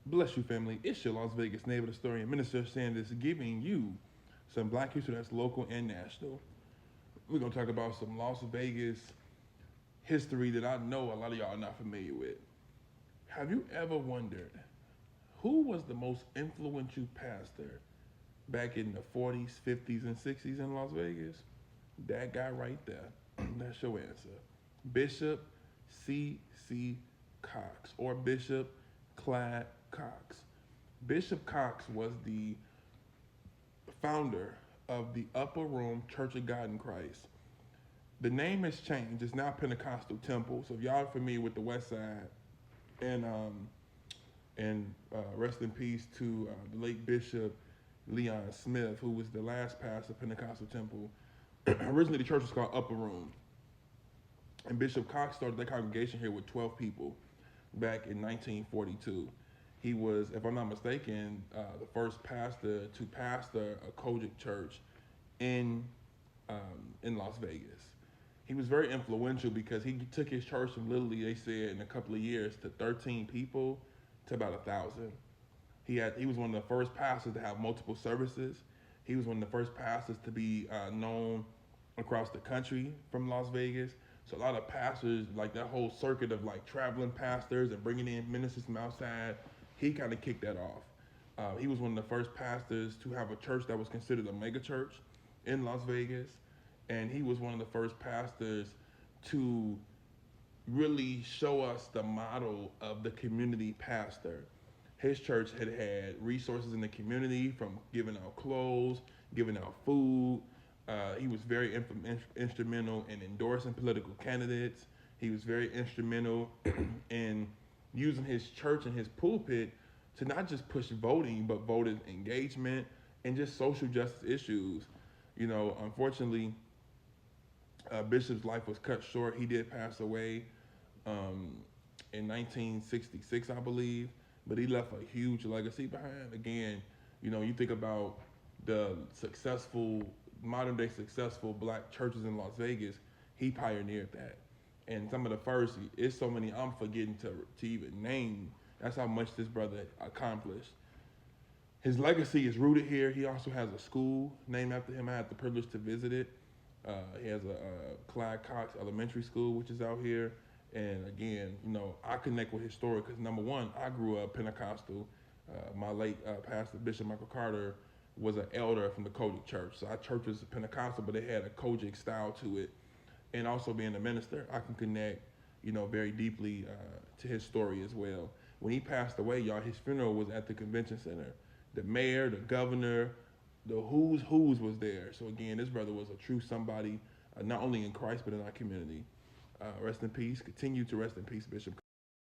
Bless you, family. It's your Las Vegas neighbor, historian, Minister Sanders, giving you some Black history that's local and national. We're gonna talk about some Las Vegas history that I know a lot of y'all are not familiar with. Have you ever wondered who was the most influential pastor back in the 40s, 50s, and 60s in Las Vegas? That guy right there. That's your answer. Bishop C. Cox, or Bishop Clyde Cox. Bishop Cox was the founder of the Upper Room Church of God in Christ. The name has changed. It's now Pentecostal Temple. So if y'all are familiar with the West Side, and rest in peace to the late Bishop Leon Smith, who was the last pastor of Pentecostal Temple. Originally, the church was called Upper Room, and Bishop Cox started that congregation here with 12 people back in 1942. He was, if I'm not mistaken, the first pastor to pastor a Kojic church in Las Vegas. He was very influential because he took his church from literally, they said, in a couple of years to 13 people to about 1,000. He was one of the first pastors to have multiple services. He was one of the first pastors to be known across the country from Las Vegas. So a lot of pastors, like that whole circuit of like traveling pastors and bringing in ministers from outside, he kind of kicked that off. He was one of the first pastors to have a church that was considered a mega church in Las Vegas, and he was one of the first pastors to really show us the model of the community pastor. His church had resources in the community, from giving out clothes, giving out food. He was very instrumental in endorsing political candidates. He was very instrumental in using his church and his pulpit to not just push voting, but voter engagement and just social justice issues. You know, unfortunately, Bishop's life was cut short. He did pass away um, in 1966, I believe, but he left a huge legacy behind. Again, you know, you think about the successful, modern day successful black churches in Las Vegas, he pioneered that. And some of the first, it's so many I'm forgetting to even name. That's how much this brother accomplished. His legacy is rooted here. He also has a school named after him. I had the privilege to visit it. He has a Clyde Cox Elementary School, which is out here. And again, you know, I connect with his story because number one, I grew up Pentecostal. My late pastor, Bishop Michael Carter, was an elder from the Kojic church. So our church was Pentecostal, but it had a Kojic style to it. And also being a minister, I can connect, you know, very deeply to his story as well. When he passed away, y'all, his funeral was at the convention center. The mayor, the governor, the who's was there. So again, this brother was a true somebody, not only in Christ but in our community. Rest in peace. Continue to rest in peace, Bishop.